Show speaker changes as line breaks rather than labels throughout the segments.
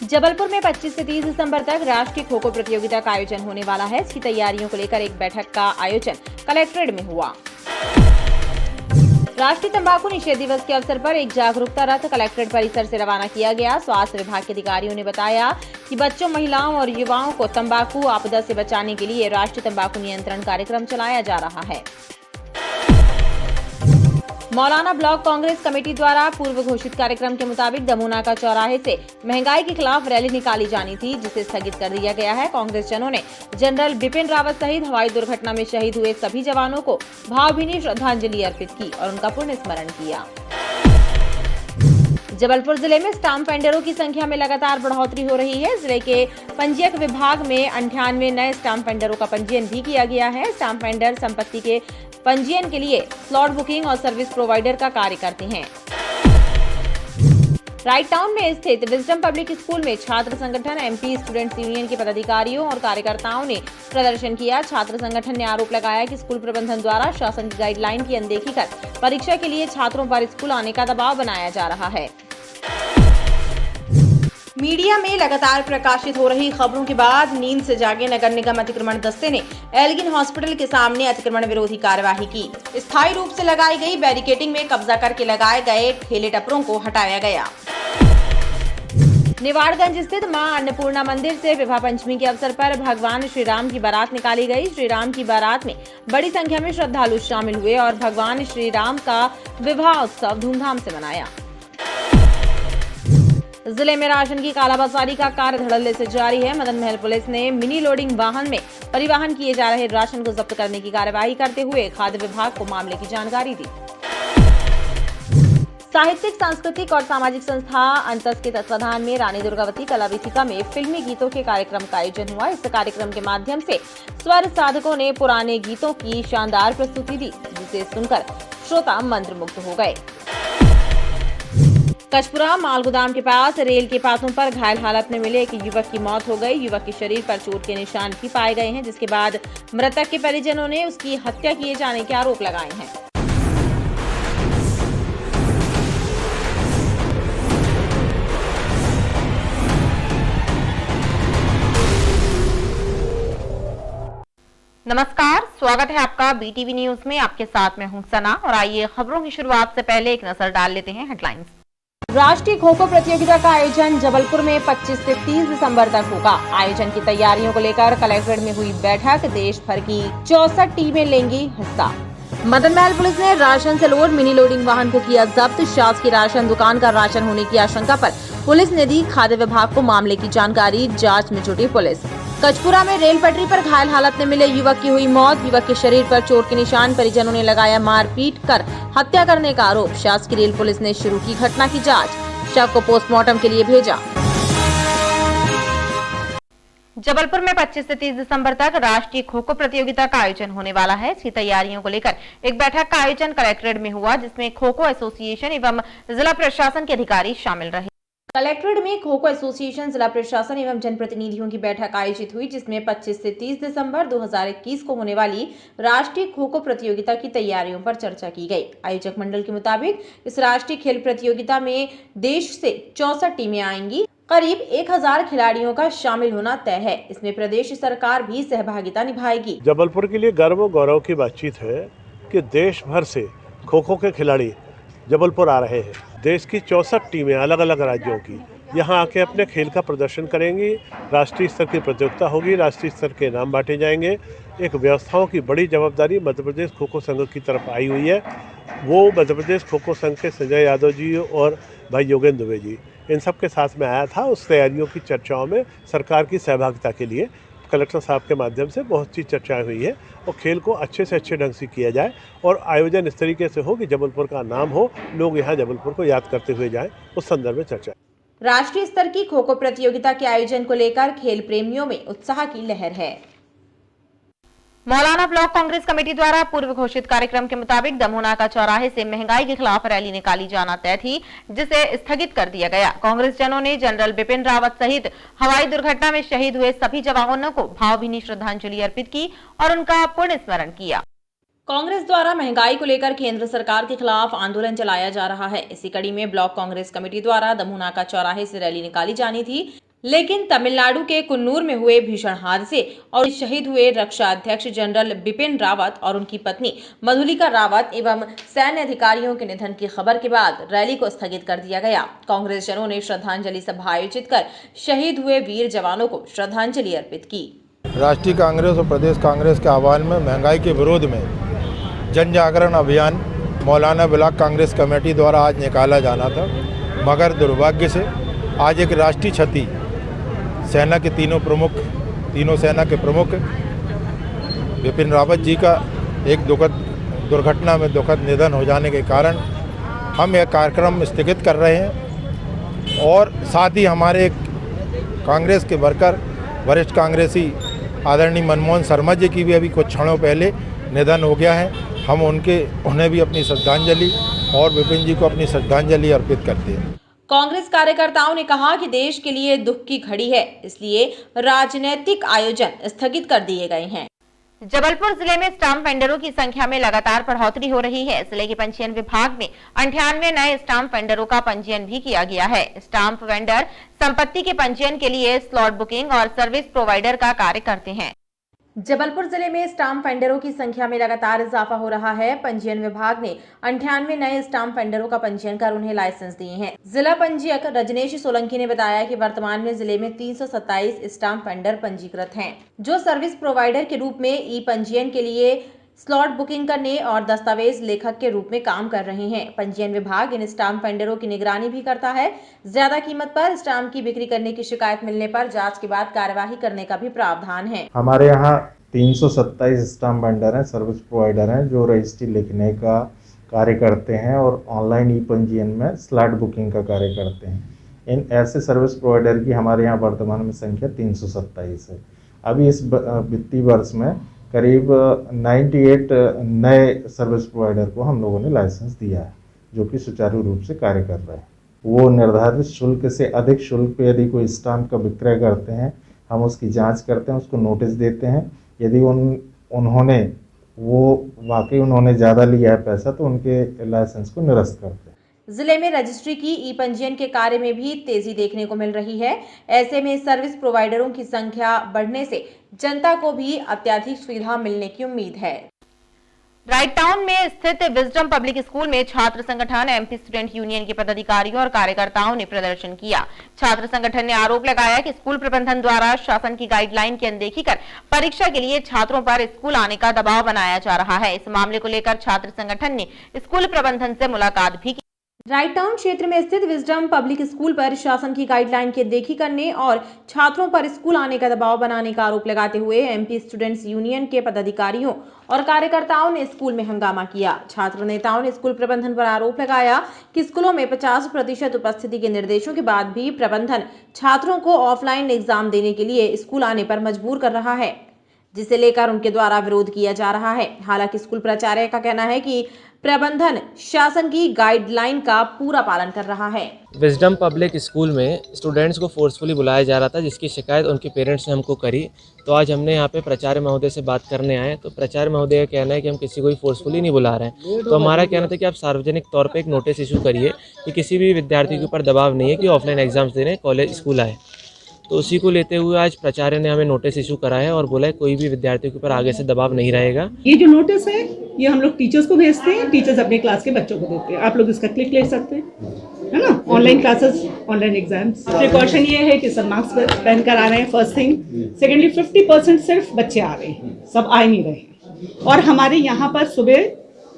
जबलपुर में 25 से 30 दिसंबर तक राष्ट्रीय खो खो प्रतियोगिता का आयोजन होने वाला है। इसकी तैयारियों को लेकर एक बैठक का आयोजन कलेक्ट्रेट में हुआ। राष्ट्रीय तंबाकू निषेध दिवस के अवसर पर एक जागरूकता रथ कलेक्ट्रेट परिसर से रवाना किया गया। स्वास्थ्य विभाग के अधिकारियों ने बताया कि बच्चों, महिलाओं और युवाओं को तंबाकू आपदा से बचाने के लिए राष्ट्रीय तंबाकू नियंत्रण कार्यक्रम चलाया जा रहा है। मौलाना ब्लॉक कांग्रेस कमेटी द्वारा पूर्व घोषित कार्यक्रम के मुताबिक दमोनाका चौराहे से महंगाई के खिलाफ रैली निकाली जानी थी, जिसे स्थगित कर दिया गया है। कांग्रेस जनों ने जनरल बिपिन रावत सहित हवाई दुर्घटना में शहीद हुए सभी जवानों को भावभीनी श्रद्धांजलि अर्पित की और उनका पुण्य स्मरण किया। जबलपुर जिले में स्टाम्प वेंडरों की संख्या में लगातार बढ़ोतरी हो रही है। जिले के पंजीयक विभाग में 98 नए स्टाम्प वेंडरों का पंजीयन भी किया गया है। स्टाम्प वेंडर संपत्ति के पंजीयन के लिए स्लॉट बुकिंग और सर्विस प्रोवाइडर का कार्य करते हैं। राइट टाउन में स्थित विजडम पब्लिक स्कूल में छात्र संगठन एमपी स्टूडेंट्स यूनियन के पदाधिकारियों और कार्यकर्ताओं ने प्रदर्शन किया। छात्र संगठन ने आरोप लगाया कि स्कूल प्रबंधन द्वारा शासन की गाइडलाइन की अनदेखी कर परीक्षा के लिए छात्रों पर स्कूल आने का दबाव बनाया जा रहा है। मीडिया में लगातार प्रकाशित हो रही खबरों के बाद नींद से जागे नगर निगम अतिक्रमण दस्ते ने एल्गिन हॉस्पिटल के सामने अतिक्रमण विरोधी कार्यवाही की। स्थायी रूप से लगाई गई बैरिकेडिंग में कब्जा करके लगाए गए ठेले टपरों को हटाया गया। निवाड़गंज स्थित मां अन्नपूर्णा मंदिर से विवाह पंचमी के अवसर पर भगवान श्री राम की बारात निकाली गई। श्री राम की बारात में बड़ी संख्या में श्रद्धालु शामिल हुए और भगवान श्री राम का विवाह उत्सव धूमधाम से मनाया। जिले में राशन की कालाबाजारी का कार्य धड़ल्ले से जारी है। मदन महल पुलिस ने मिनी लोडिंग वाहन में परिवहन किए जा रहे राशन को जब्त करने की कार्यवाही करते हुए खाद्य विभाग को मामले की जानकारी दी। साहित्यिक, सांस्कृतिक और सामाजिक संस्था अंतस के तत्वाधान में रानी दुर्गावती कला वीथिका में फिल्मी गीतों के कार्यक्रम का आयोजन हुआ। इस कार्यक्रम के माध्यम से स्वर साधकों ने पुराने गीतों की शानदार प्रस्तुति दी, जिसे सुनकर श्रोता मंत्रमुग्ध हो गए। कचपुरा मालगोदाम के पास रेल के पासों पर घायल हालत में मिले एक युवक की मौत हो गई। युवक के शरीर पर चोट के निशान भी पाए गए हैं, जिसके बाद मृतक के परिजनों ने उसकी हत्या किए जाने के आरोप लगाए हैं। नमस्कार, स्वागत है आपका बीटीवी न्यूज में। आपके साथ मैं हूं सना और आइए खबरों की शुरुआत से पहले एक नजर डाल लेते हैं हेडलाइंस। राष्ट्रीय खो खो प्रतियोगिता का आयोजन जबलपुर में 25 से 30 दिसंबर तक होगा। आयोजन की तैयारियों को लेकर कलेक्ट्रेट में हुई बैठक। देश भर की 64 टीमें लेंगी हिस्सा। मदन महल पुलिस ने राशन से लोड मिनी लोडिंग वाहन को किया जब्त। शासकीय राशन दुकान का राशन होने की आशंका पर पुलिस ने दी खाद्य विभाग को मामले की जानकारी। जांच में जुटी पुलिस। कचपुरा में रेल पटरी पर घायल हालत में मिले युवक की हुई मौत। युवक के शरीर पर चोट के निशान, परिजनों ने लगाया मारपीट कर हत्या करने का आरोप। शासकीय रेल पुलिस ने शुरू की घटना की जांच। शव को पोस्टमार्टम के लिए भेजा। जबलपुर में 25 से 30 दिसंबर तक राष्ट्रीय खो खो प्रतियोगिता का आयोजन होने वाला है। इसकी तैयारियों को लेकर एक बैठक का आयोजन कलेक्ट्रेट में हुआ, जिसमें खो खो एसोसिएशन एवं जिला प्रशासन के अधिकारी शामिल रहे। कलेक्ट्रेट में खो खो एसोसिएशन, जिला प्रशासन एवं जनप्रतिनिधियों की बैठक आयोजित हुई, जिसमें 25 से 30 दिसंबर 2021 को होने वाली राष्ट्रीय खो खो प्रतियोगिता की तैयारियों पर चर्चा की गई। आयोजक मंडल के मुताबिक इस राष्ट्रीय खेल प्रतियोगिता में देश से 64 टीमें आएंगी। करीब 1000 खिलाड़ियों का शामिल होना तय है। इसमें प्रदेश सरकार भी सहभागिता निभाएगी।
जबलपुर के लिए गर्व और गौरव की बातचीत है कि देश भर से खो खो के खिलाड़ी जबलपुर आ रहे हैं। देश की 64 टीमें अलग अलग राज्यों की यहाँ आके अपने खेल का प्रदर्शन करेंगी। राष्ट्रीय स्तर की प्रतियोगिता होगी, राष्ट्रीय स्तर के इनाम बांटे जाएंगे। एक व्यवस्थाओं की बड़ी जवाबदारी मध्य प्रदेश खो खो संघ की तरफ आई हुई है। वो मध्य प्रदेश खो खो संघ के संजय यादव जी और भाई योगेंद्र दुबे जी, इन सब के साथ में आया था। उस तैयारियों की चर्चाओं में सरकार की सहभागिता के लिए कलेक्टर साहब के माध्यम से बहुत सी चर्चाएं हुई है और खेल को अच्छे से अच्छे ढंग से किया जाए और आयोजन इस तरीके से हो कि जबलपुर का नाम हो, लोग यहाँ जबलपुर को याद करते हुए जाएं। उस संदर्भ में चर्चा।
राष्ट्रीय स्तर की खो खो प्रतियोगिता के आयोजन को लेकर खेल प्रेमियों में उत्साह की लहर है। मौलाना ब्लॉक कांग्रेस कमेटी द्वारा पूर्व घोषित कार्यक्रम के मुताबिक दमोनाका चौराहे से महंगाई के खिलाफ रैली निकाली जाना तय थी, जिसे स्थगित कर दिया गया। कांग्रेस जनों ने जनरल बिपिन रावत सहित हवाई दुर्घटना में शहीद हुए सभी जवानों को भावभीनी श्रद्धांजलि अर्पित की और उनका पुण्य स्मरण किया। कांग्रेस द्वारा महंगाई को लेकर केंद्र सरकार के खिलाफ आंदोलन चलाया जा रहा है। इसी कड़ी में ब्लॉक कांग्रेस कमेटी द्वारा दमोनाका चौराहे से रैली निकाली जानी थी। लेकिन तमिलनाडु के कुन्नूर में हुए भीषण हादसे और शहीद हुए रक्षा अध्यक्ष जनरल बिपिन रावत और उनकी पत्नी मधुलिका रावत एवं सैन्य अधिकारियों के निधन की खबर के बाद रैली को स्थगित कर दिया गया। कांग्रेस जनों ने श्रद्धांजलि सभा आयोजित कर शहीद हुए वीर जवानों को श्रद्धांजलि अर्पित की।
राष्ट्रीय कांग्रेस और प्रदेश कांग्रेस के आह्वान में महंगाई के विरोध में जन जागरण अभियान मौलाना ब्लॉक कांग्रेस कमेटी द्वारा आज निकाला जाना था, मगर दुर्भाग्य से आज एक राष्ट्रीय क्षति सेना के तीनों सेना के प्रमुख बिपिन रावत जी का एक दुर्घटना में दुखद निधन हो जाने के कारण हम यह कार्यक्रम स्थगित कर रहे हैं। और साथ ही हमारे कांग्रेस के वर्कर वरिष्ठ कांग्रेसी आदरणीय मनमोहन शर्मा जी की भी अभी कुछ क्षणों पहले निधन हो गया है। हम उन्हें भी अपनी श्रद्धांजलि और विपिन जी को अपनी श्रद्धांजलि अर्पित करते हैं।
कांग्रेस कार्यकर्ताओं ने कहा कि देश के लिए दुख की घड़ी है, इसलिए राजनीतिक आयोजन स्थगित कर दिए गए हैं। जबलपुर जिले में स्टाम्प वेंडरों की संख्या में लगातार बढ़ोतरी हो रही है। जिले के पंजीयन विभाग में 98 नए स्टाम्प वेंडरों का पंजीयन भी किया गया है। स्टाम्प वेंडर संपत्ति के पंजीयन के लिए स्लॉट बुकिंग और सर्विस प्रोवाइडर का कार्य करते हैं। जबलपुर जिले में स्टाम्प वेंडरों की संख्या में लगातार इजाफा हो रहा है। पंजीयन विभाग ने 98 नए स्टाम्प वेंडरों का पंजीयन कर उन्हें लाइसेंस दिए हैं। जिला पंजीयक रजनेश सोलंकी ने बताया कि वर्तमान में जिले में 327 स्टाम्प वेंडर पंजीकृत हैं, जो सर्विस प्रोवाइडर के रूप में ई पंजीयन के लिए स्लॉट बुकिंग करने और दस्तावेज लेखक के रूप में काम कर रहे हैं। पंजीयन विभाग इन स्टाम्प वेंडरों की निगरानी भी करता है। ज्यादा कीमत पर स्टाम्प की बिक्री करने की शिकायत मिलने पर जांच के बाद कार्यवाही करने का भी प्रावधान है।
हमारे यहाँ 327 स्टाम्प वेंडर हैं, सर्विस प्रोवाइडर हैं, जो रजिस्ट्री लिखने का कार्य करते हैं और ऑनलाइन ई पंजीयन में स्लॉट बुकिंग का कार्य करते हैं। इन ऐसे सर्विस प्रोवाइडर की हमारे यहाँ वर्तमान में संख्या 327 है। अभी इस वित्तीय वर्ष में करीब 98 नए सर्विस प्रोवाइडर को हम लोगों ने लाइसेंस दिया है, जो कि सुचारू रूप से कार्य कर रहे हैं। वो निर्धारित शुल्क से अधिक शुल्क पे यदि कोई स्टाम्प का विक्रय करते हैं, हम उसकी जांच करते हैं, उसको नोटिस देते हैं। यदि उन्होंने ज़्यादा लिया है पैसा, तो उनके लाइसेंस को निरस्त करते हैं।
जिले में रजिस्ट्री की ई पंजीयन के कार्य में भी तेजी देखने को मिल रही है। ऐसे में सर्विस प्रोवाइडरों की संख्या बढ़ने से जनता को भी अत्याधिक सुविधा मिलने की उम्मीद है। राइट टाउन में स्थित विजडम पब्लिक स्कूल में छात्र संगठन एमपी स्टूडेंट यूनियन के पदाधिकारियों और कार्यकर्ताओं ने प्रदर्शन किया। छात्र संगठन ने आरोप लगाया कि स्कूल प्रबंधन द्वारा शासन की गाइडलाइन की अनदेखी कर परीक्षा के लिए छात्रों पर स्कूल आने का दबाव बनाया जा रहा है। इस मामले को लेकर छात्र संगठन ने स्कूल प्रबंधन से मुलाकात भी की। राइट टाउन क्षेत्र में स्थित विजडम पब्लिक स्कूल पर शासन की गाइडलाइन की अनदेखी करने और छात्रों पर स्कूल आने का दबाव बनाने का आरोप लगाते हुए एमपी स्टूडेंट्स यूनियन के पदाधिकारियों और कार्यकर्ताओं ने स्कूल में हंगामा किया। छात्र नेताओं ने स्कूल प्रबंधन पर आरोप लगाया कि स्कूलों में 50% उपस्थिति के निर्देशों के बाद भी प्रबंधन छात्रों को ऑफलाइन एग्जाम देने के लिए स्कूल आने पर मजबूर कर रहा है, जिसे लेकर उनके द्वारा विरोध किया जा रहा है। हालांकि स्कूल प्राचार्य का कहना है कि प्रबंधन शासन की गाइडलाइन का पूरा पालन कर रहा है।
विजडम पब्लिक स्कूल में स्टूडेंट्स को फोर्सफुली बुलाया जा रहा था, जिसकी शिकायत उनके पेरेंट्स ने हमको करी। तो आज हमने यहाँ पे प्राचार्य महोदय से बात करने आए। तो प्राचार्य महोदय का कहना है कि हम किसी को भी फोर्सफुली नहीं बुला रहे हैं। तो हमारा कहना था कि आप सार्वजनिक तौर पर एक नोटिस इशू करिए कि किसी भी विद्यार्थी के ऊपर दबाव नहीं है कि ऑफलाइन एग्जाम्स देने कॉलेज स्कूल आए। तो उसी को लेते हुए आज प्राचार्य ने हमें नोटिस इशू करा है और बोला है कोई भी विद्यार्थी के ऊपर आगे से दबाव नहीं रहेगा।
ये जो नोटिस है ये हम लोग टीचर्स को भेजते हैं, टीचर्स अपने क्लास के बच्चों को देते हैं। आप लोग इसका क्लिक ले सकते हैं, है ना। Online classes, online exams. Precaution ये है कि सब मास्क पहन कर आ रहे हैं, फर्स्ट थिंग। सेकेंडली 50% सिर्फ बच्चे आ रहे हैं, सब आ नहीं रहे हैं। और हमारे यहाँ पर सुबह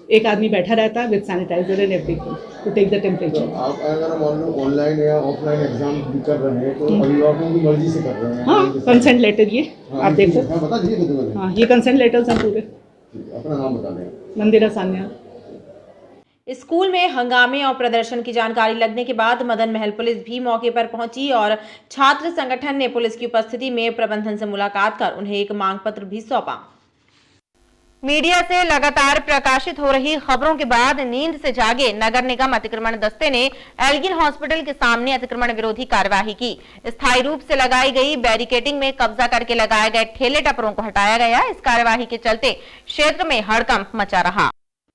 एक आदमी बैठा रहता है with sanitiser and everything to take the temperature.
आप अगर ऑनलाइन या ऑफलाइन एग्जाम भी कर रहे हैं तो अभिभावकों की मर्जी से कर रहे हैं।
हाँ, कंसेंट लेटर ये आप देखो।
बता दीजिए।
हाँ, ये कंसेंट लेटर्स हैं पूरे।
अपना नाम बता दें।
मंदिरा सान्या।
स्कूल में हंगामे और प्रदर्शन की जानकारी लगने के बाद मदन महल पुलिस भी मौके पर पहुंची और छात्र संगठन ने पुलिस की उपस्थिति में प्रबंधन से मुलाकात कर उन्हें एक मांग पत्र भी सौंपा। मीडिया से लगातार प्रकाशित हो रही खबरों के बाद नींद से जागे नगर निगम अतिक्रमण दस्ते ने एल्गिन हॉस्पिटल के सामने अतिक्रमण विरोधी कार्यवाही की। स्थायी रूप से लगाई गई बैरिकेडिंग में कब्जा करके लगाए गए ठेले टपरों को हटाया गया। इस कार्यवाही के चलते क्षेत्र में हड़कंप मचा रहा।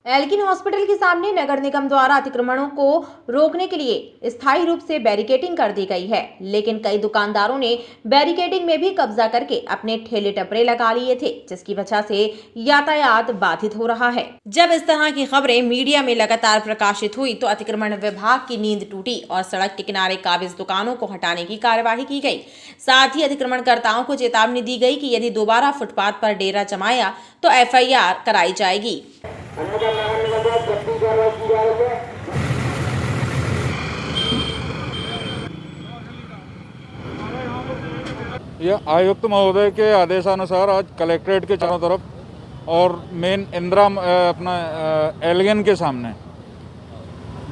एल्किन हॉस्पिटल के सामने नगर निगम द्वारा अतिक्रमणों को रोकने के लिए स्थायी रूप से बैरिकेडिंग कर दी गई है, लेकिन कई दुकानदारों ने बैरिकेडिंग में भी कब्जा करके अपने ठेले टपरे लगा लिए थे, जिसकी वजह से यातायात बाधित हो रहा है। जब इस तरह की खबरें मीडिया में लगातार प्रकाशित हुई तो अतिक्रमण विभाग की नींद टूटी और सड़क के किनारे काबिज दुकानों को हटाने की कार्यवाही की गई। साथ ही अतिक्रमणकर्ताओं को चेतावनी दी गई कि यदि दोबारा फुटपाथ पर डेरा जमाया तो FIR कराई जाएगी।
यह आयुक्त महोदय के आदेशानुसार आज कलेक्ट्रेट के चारों तरफ और मेन इंदिरा एलियन के सामने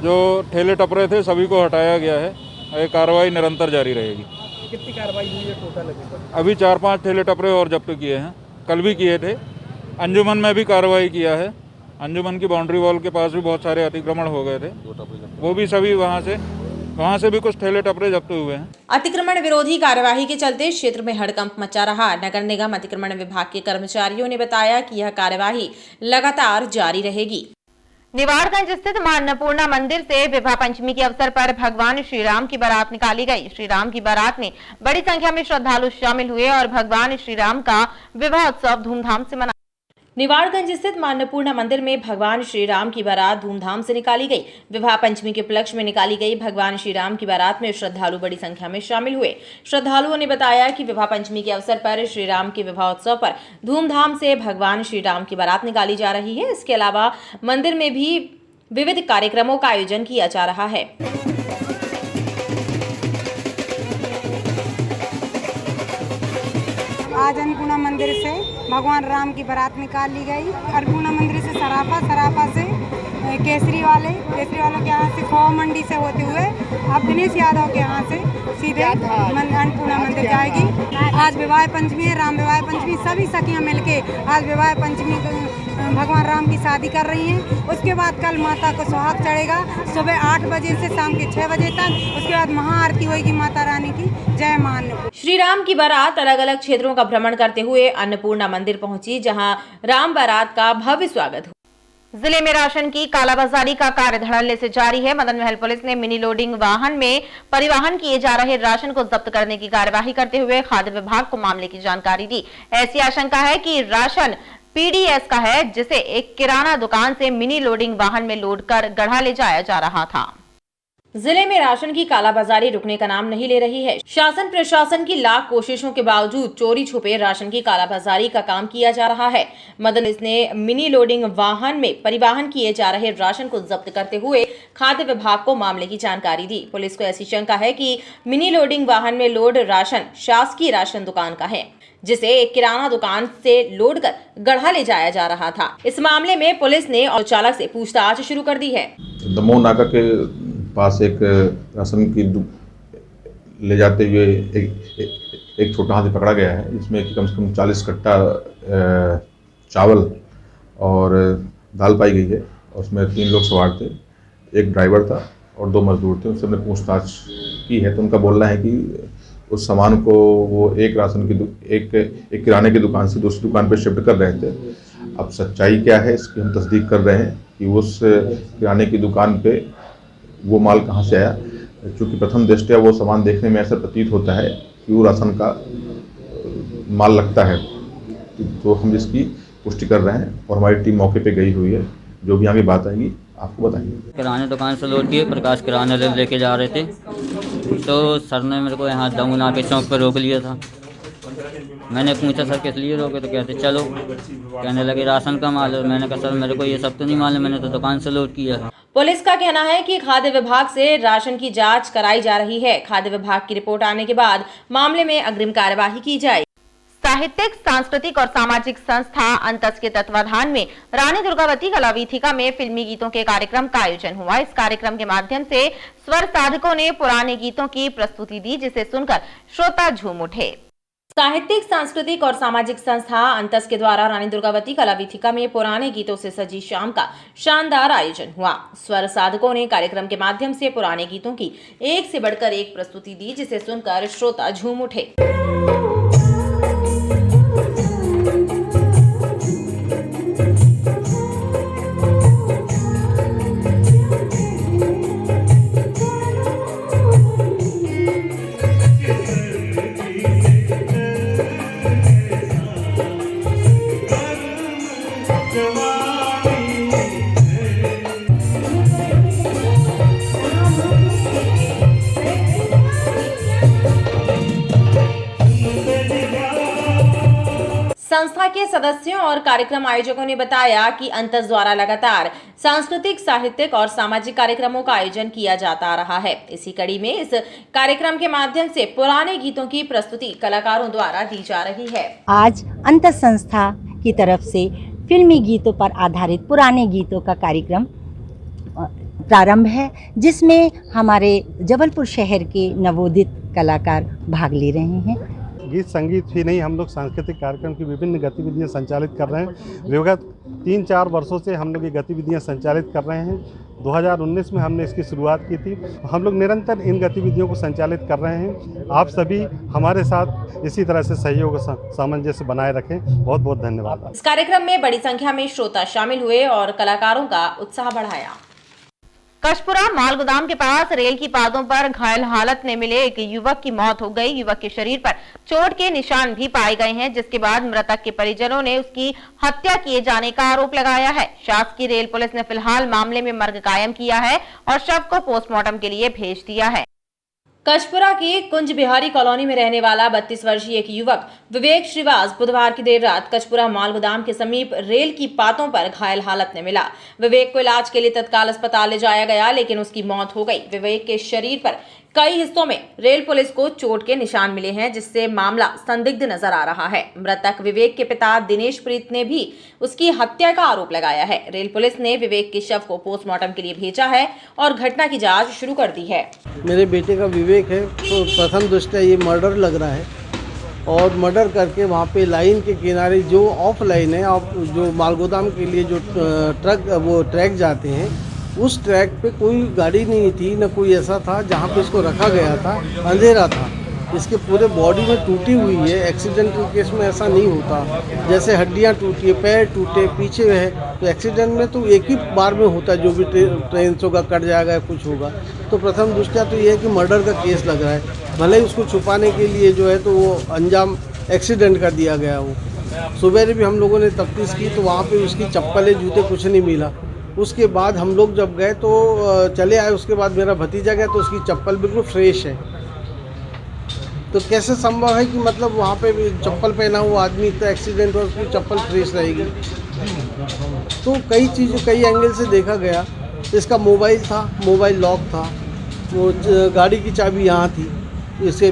जो ठेले टपरे थे सभी को हटाया गया है। ये कार्रवाई निरंतर जारी रहेगी।
कितनी कार्रवाई हुई है टोटल
अभी 4-5 ठेले टपरे और जब्त किए हैं, कल भी किए थे। अंजुमन में भी कार्रवाई किया है। अंजुमन की बाउंड्री वॉल के पास भी बहुत सारे अतिक्रमण हो गए थे, वो भी सभी वहाँ से भी कुछ ठेले टपरे जब्त हुए हैं।
अतिक्रमण विरोधी कार्यवाही के चलते क्षेत्र में हड़कंप मचा रहा। नगर निगम अतिक्रमण विभाग के कर्मचारियों ने बताया कि यह कार्यवाही लगातार जारी रहेगी। निवाड़गंज स्थित मां अन्नपूर्णा मंदिर से विवाह पंचमी के अवसर पर भगवान श्री राम की बारात निकाली गई। श्री राम की बारात में बड़ी संख्या में श्रद्धालु शामिल हुए और भगवान श्री राम का विवाह उत्सव धूमधाम से मनाया। निवाड़गंज स्थित मां अन्नपूर्णा मंदिर में भगवान श्री राम की बारात धूमधाम से निकाली गई। विवाह पंचमी के उपलक्ष्य में निकाली गई भगवान श्री राम की बारात में श्रद्धालु बड़ी संख्या में शामिल हुए। श्रद्धालुओं ने बताया कि विवाह पंचमी के अवसर पर श्री राम के विवाह उत्सव पर धूमधाम से भगवान श्री राम की बारात निकाली जा रही है। इसके अलावा मंदिर में भी विविध कार्यक्रमों का आयोजन किया जा रहा है।
आज अन्नपूर्णा मंदिर से भगवान राम की बारात निकाल ली गई। अन्नपूर्णा मंदिर से सराफा से केसरी वालों के यहाँ से खोवा मंडी से होते हुए अब दिनेश यादव के यहाँ से सीधे अन्नपूर्णा मंदिर जाएगी। आज विवाह पंचमी है, राम विवाह पंचमी। सभी सखियाँ मिलके आज विवाह पंचमी भगवान राम की शादी कर रही हैं। उसके बाद कल माता को सुहाग चढ़ेगा सुबह 8 बजे से शाम के 6 बजे तक। उसके बाद महाआरती होगी माता रानी की। जय मां अन्नपूर्णा।
श्री राम की बारात अलग अलग क्षेत्रों का भ्रमण करते हुए अन्नपूर्णा मंदिर पहुंची, जहां राम बारात का भव्य स्वागत हुआ। जिले में राशन की कालाबाजारी का कार्य धड़ल्ले से जारी है। मदन महल पुलिस ने मिनी लोडिंग वाहन में परिवहन किए जा रहे राशन को जब्त करने की कार्यवाही करते हुए खाद्य विभाग को मामले की जानकारी दी। ऐसी आशंका है कि राशन PDS का है, जिसे एक किराना दुकान से मिनी लोडिंग वाहन में लोड कर गढ़ा ले जाया जा रहा था। जिले में राशन की कालाबाजारी रुकने का नाम नहीं ले रही है। शासन प्रशासन की लाख कोशिशों के बावजूद चोरी छुपे राशन की कालाबाजारी का काम किया जा रहा है। मदन पुलिस ने मिनी लोडिंग वाहन में परिवहन किए जा रहे राशन को जब्त करते हुए खाद्य विभाग को मामले की जानकारी दी। पुलिस को ऐसी शंका है कि मिनी लोडिंग वाहन में लोड राशन शासकीय राशन दुकान का है, जिसे एक किराना दुकान से लोड कर गढ़ा ले जाया जा रहा था। इस मामले में पुलिस ने और चालक से पूछताछ शुरू कर दी है।
दमोह नाका के पास एक राशन की ले जाते हुए एक छोटा हाथी पकड़ा गया है, जिसमें कि कम से कम 40 कट्टा चावल और दाल पाई गई है। और उसमें 3 लोग सवार थे, एक ड्राइवर था और 2 मजदूर थे। उनसे हमने पूछताछ की है तो उनका बोलना है कि उस सामान को वो एक किराने की दुकान से दूसरी दुकान पर शिफ्ट कर रहे थे। अब सच्चाई क्या है इसकी हम तस्दीक कर रहे हैं कि उस किराने की दुकान पे वो माल कहाँ से आया। क्योंकि प्रथम दृष्टया वो सामान देखने में ऐसा प्रतीत होता है कि वो राशन का माल लगता है, तो हम इसकी पुष्टि कर रहे हैं और हमारी टीम मौके पे गई हुई है। जो भी आगे बात आएगी आपको बताएंगे।
किराने दुकान से लोड किए प्रकाश किराना लेके जा रहे थे, तो सर ने मेरे को यहाँ दमुना के चौक पर रोक लिया था। मैंने पूछा सर किस लिए रोके, तो कहते चलो, कहने लगे राशन का माल है। मैंने कहा सर मेरे को ये सब तो नहीं मालूम, मैंने तो दुकान से लोड किया है।
पुलिस का कहना है कि खाद्य विभाग से राशन की जांच कराई जा रही है। खाद्य विभाग की रिपोर्ट आने के बाद मामले में अग्रिम कार्यवाही की जाए। साहित्यिक, सांस्कृतिक और सामाजिक संस्था अंतस के तत्वाधान में रानी दुर्गावती कलावीथिका में फिल्मी गीतों के कार्यक्रम का आयोजन हुआ। इस कार्यक्रम के माध्यम से स्वर साधकों ने पुराने गीतों की प्रस्तुति दी, जिसे सुनकर श्रोता झूम उठे। साहित्यिक, सांस्कृतिक और सामाजिक संस्था अंतस के द्वारा रानी दुर्गावती कलावीथिका में पुराने गीतों से सजी शाम का शानदार आयोजन हुआ। स्वर साधकों ने कार्यक्रम के माध्यम से पुराने गीतों की एक से बढ़कर एक प्रस्तुति दी, जिसे सुनकर श्रोता झूम उठे। के सदस्यों और कार्यक्रम आयोजकों ने बताया कि अंतस द्वारा लगातार सांस्कृतिक, साहित्यिक और सामाजिक कार्यक्रमों का आयोजन किया जाता रहा है। इसी कड़ी में इस कार्यक्रम के माध्यम से पुराने गीतों की प्रस्तुति कलाकारों द्वारा दी जा रही है।
आज अंतस संस्था की तरफ से फिल्मी गीतों पर आधारित पुराने गीतों का कार्यक्रम प्रारंभ है, जिसमें हमारे जबलपुर शहर के नवोदित कलाकार भाग ले रहे हैं।
गीत संगीत ही नहीं, हम लोग सांस्कृतिक कार्यक्रम की विभिन्न गतिविधियां संचालित कर रहे हैं। विगत 3-4 वर्षों से हम लोग ये गतिविधियां संचालित कर रहे हैं। 2019 में हमने इसकी शुरुआत की थी। हम लोग निरंतर इन गतिविधियों को संचालित कर रहे हैं। आप सभी हमारे साथ इसी तरह से सहयोग सामंजस्य बनाए रखें। बहुत बहुत धन्यवाद।
इस कार्यक्रम में बड़ी संख्या में श्रोता शामिल हुए और कलाकारों का उत्साह बढ़ाया। कचपुरा माल गोदाम के पास रेल की पादों पर घायल हालत में मिले एक युवक की मौत हो गई। युवक के शरीर पर चोट के निशान भी पाए गए हैं, जिसके बाद मृतक के परिजनों ने उसकी हत्या किए जाने का आरोप लगाया है। शासकीय रेल पुलिस ने फिलहाल मामले में मर्ग कायम किया है और शव को पोस्टमार्टम के लिए भेज दिया है। कचपुरा की कुंज बिहारी कॉलोनी में रहने वाला 32 वर्षीय एक युवक विवेक श्रीवास बुधवार की देर रात कचपुरा माल गोदाम के समीप रेल की पातों पर घायल हालत में मिला। विवेक को इलाज के लिए तत्काल अस्पताल ले जाया गया, लेकिन उसकी मौत हो गई। विवेक के शरीर पर कई हिस्सों में रेल पुलिस को चोट के निशान मिले हैं, जिससे मामला संदिग्ध नजर आ रहा है। मृतक विवेक के पिता दिनेश प्रीत ने भी उसकी हत्या का आरोप लगाया है। रेल पुलिस ने विवेक के शव को पोस्टमार्टम के लिए भेजा है और घटना की जांच शुरू कर दी है।
मेरे बेटे का विवेक है, तो प्रथम दृष्टया ये मर्डर लग रहा है और मर्डर करके वहाँ पे लाइन के किनारे जो ऑफ लाइन है, जो मालगोदाम के लिए जो ट्रैक जाते हैं, उस ट्रैक पे कोई गाड़ी नहीं थी, न कोई ऐसा था जहाँ पे इसको रखा गया था। अंधेरा था, इसके पूरे बॉडी में टूटी हुई है। एक्सीडेंटल केस में ऐसा नहीं होता, जैसे हड्डियाँ टूटी है, पैर टूटे, पीछे है, तो एक्सीडेंट में तो एक ही बार में होता है, जो भी ट्रेन से होगा, कट जाएगा, कुछ होगा। तो प्रथम दृष्टया तो ये है कि मर्डर का केस लग रहा है। भले ही उसको छुपाने के लिए जो है तो वो अंजाम एक्सीडेंट कर दिया गया। वो सुबह भी हम लोगों ने तफ्तीश की तो वहाँ पे उसकी चप्पलें, जूते कुछ नहीं मिला। उसके बाद हम लोग जब गए तो चले आए, उसके बाद मेरा भतीजा गया तो उसकी चप्पल बिल्कुल फ्रेश है। तो कैसे संभव है कि मतलब वहाँ पे भी चप्पल पहना हुआ आदमी इतना एक्सीडेंट हुआ, उसकी चप्पल फ्रेश रहेगी? तो कई चीज़ें कई एंगल से देखा गया। इसका मोबाइल था, मोबाइल लॉक था, वो गाड़ी की चाबी यहाँ थी, इसके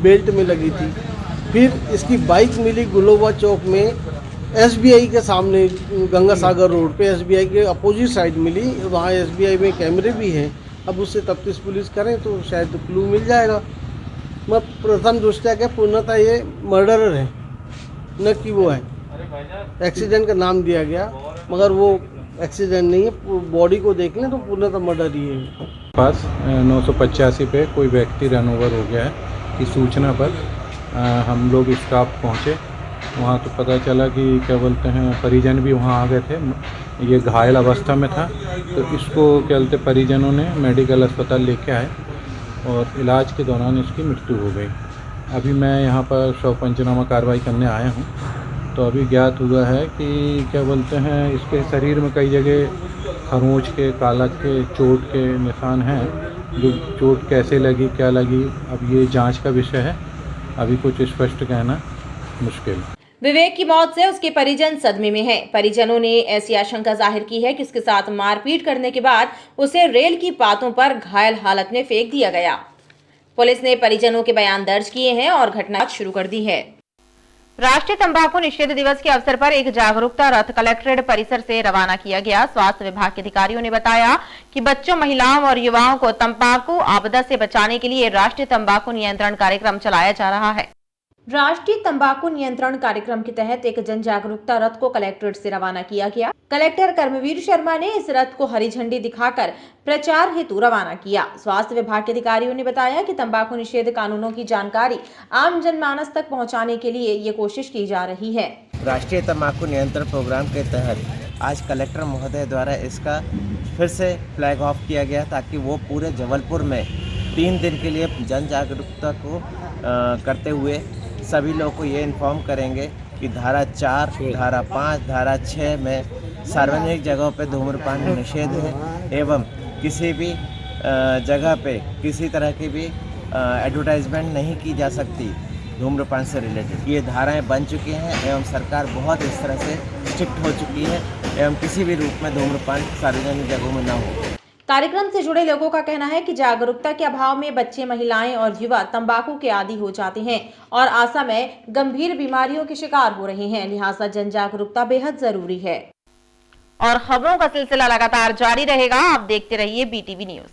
बेल्ट में लगी थी। फिर इसकी बाइक मिली गुलोबा चौक में, SBI के सामने, गंगा सागर रोड पे SBI के अपोजिट साइड मिली। वहाँ SBI में कैमरे भी हैं। अब उससे तफ्तीश पुलिस करें तो शायद क्लू मिल जाएगा। मैं प्रथम दृष्टया के पूर्णतः ये मर्डरर है, न कि वो है। एक्सीडेंट का नाम दिया गया, मगर वो एक्सीडेंट नहीं है। बॉडी को देख लें तो पूर्णतः मर्डर ही है।
पास 985 पे कोई व्यक्ति रन ओवर हो गया है की सूचना पर हम लोग स्टाफ पहुँचे। वहाँ तो पता चला कि क्या बोलते हैं, परिजन भी वहाँ आ गए थे। ये घायल अवस्था में था, तो इसको क्या बोलते परिजनों ने मेडिकल अस्पताल लेके आए और इलाज के दौरान इसकी मृत्यु हो गई। अभी मैं यहाँ पर शव पंचनामा कार्रवाई करने आया हूँ। तो अभी ज्ञात हुआ है कि क्या बोलते हैं, इसके शरीर में कई जगह खरोंच के, कालक के, चोट के निशान हैं। जो चोट कैसे लगी, क्या लगी, अब ये जांच का विषय है। अभी कुछ स्पष्ट कहना मुश्किल।
विवेक की मौत से उसके परिजन सदमे में हैं। परिजनों ने ऐसी आशंका जाहिर की है कि उसके साथ मारपीट करने के बाद उसे रेल की पातों पर घायल हालत में फेंक दिया गया। पुलिस ने परिजनों के बयान दर्ज किए हैं और घटना शुरू कर दी है। राष्ट्रीय तंबाकू निषेध दिवस के अवसर पर एक जागरूकता रथ कलेक्ट्रेट परिसर से रवाना किया गया। स्वास्थ्य विभाग के अधिकारियों ने बताया कि बच्चों, महिलाओं और युवाओं को तंबाकू आपदा से बचाने के लिए राष्ट्रीय तंबाकू नियंत्रण कार्यक्रम चलाया जा रहा है। राष्ट्रीय तंबाकू नियंत्रण कार्यक्रम के तहत एक जन जागरूकता रथ को कलेक्ट्रेट से रवाना किया गया। कलेक्टर कर्मवीर शर्मा ने इस रथ को हरी झंडी दिखाकर प्रचार हेतु रवाना किया। स्वास्थ्य विभाग के अधिकारियों ने बताया कि तंबाकू निषेध कानूनों की जानकारी आम जनमानस तक पहुंचाने के लिए ये कोशिश की जा रही है।
राष्ट्रीय तंबाकू नियंत्रण प्रोग्राम के तहत आज कलेक्टर महोदय द्वारा इसका फिर से फ्लैग ऑफ किया गया, ताकि वो पूरे जबलपुर में 3 दिन के लिए जन जागरूकता को करते हुए सभी लोग को ये इन्फॉर्म करेंगे कि धारा 4, धारा 5, धारा 6 में सार्वजनिक जगहों पे धूम्रपान निषेध है एवं किसी भी जगह पे किसी तरह की भी एडवर्टाइजमेंट नहीं की जा सकती। धूम्रपान से रिलेटेड। ये धाराएं बन चुकी हैं एवं सरकार बहुत इस तरह से स्ट्रिक्ट हो चुकी है एवं किसी भी रूप में धूम्रपान सार्वजनिक जगहों में न हो।
कार्यक्रम से जुड़े लोगों का कहना है कि जागरूकता के अभाव में बच्चे, महिलाएं और युवा तंबाकू के आदी हो जाते हैं और असमय गंभीर बीमारियों के शिकार हो रहे हैं। लिहाजा जन जागरूकता बेहद जरूरी है। और खबरों का सिलसिला लगातार जारी रहेगा। आप देखते रहिए BTV न्यूज।